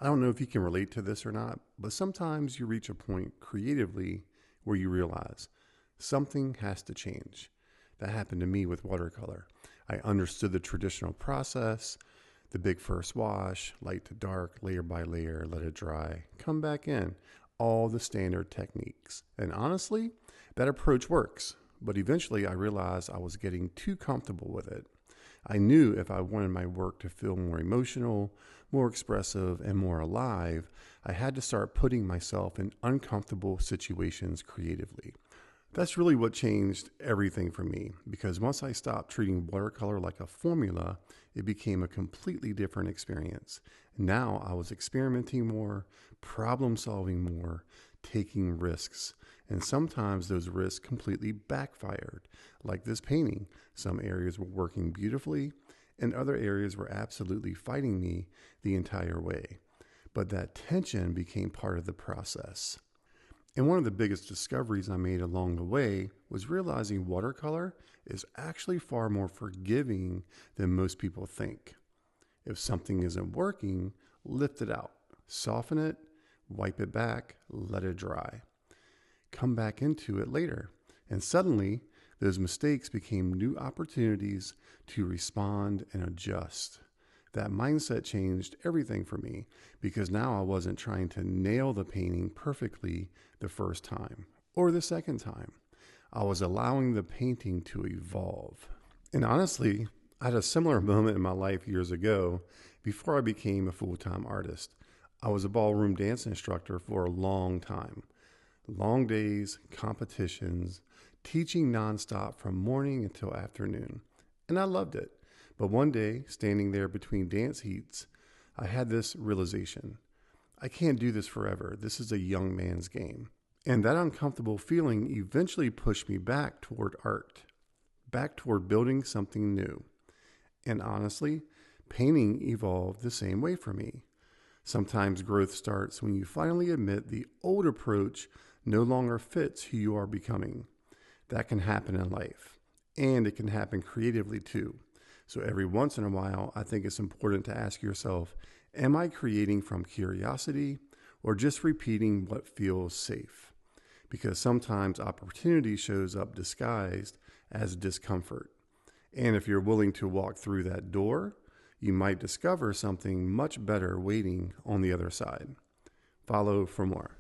I don't know if you can relate to this or not, but sometimes you reach a point creatively where you realize something has to change. That happened to me with watercolor. I understood the traditional process, the big first wash, light to dark, layer by layer, let it dry, come back in, all the standard techniques. And honestly, that approach works. But eventually I realized I was getting too comfortable with it. I knew if I wanted my work to feel more emotional, more expressive, and more alive, I had to start putting myself in uncomfortable situations creatively. That's really what changed everything for me, because once I stopped treating watercolor like a formula, it became a completely different experience. Now I was experimenting more, problem solving more, taking risks. And sometimes those risks completely backfired. Like this painting, some areas were working beautifully and other areas were absolutely fighting me the entire way. But that tension became part of the process. And one of the biggest discoveries I made along the way was realizing watercolor is actually far more forgiving than most people think. If something isn't working, lift it out, soften it, wipe it back, let it dry. Come back into it later. And suddenly, those mistakes became new opportunities to respond and adjust. That mindset changed everything for me because now I wasn't trying to nail the painting perfectly the first time or the second time. I was allowing the painting to evolve. And honestly, I had a similar moment in my life years ago before I became a full-time artist. I was a ballroom dance instructor for a long time. Long days, competitions, teaching nonstop from morning until afternoon. And I loved it. But one day, standing there between dance heats, I had this realization. I can't do this forever. This is a young man's game. And that uncomfortable feeling eventually pushed me back toward art, back toward building something new. And honestly, painting evolved the same way for me. Sometimes growth starts when you finally admit the old approach no longer fits who you are becoming. That can happen in life, and it can happen creatively too. So every once in a while, I think it's important to ask yourself, am I creating from curiosity or just repeating what feels safe? Because sometimes opportunity shows up disguised as discomfort. And if you're willing to walk through that door, you might discover something much better waiting on the other side. Follow for more.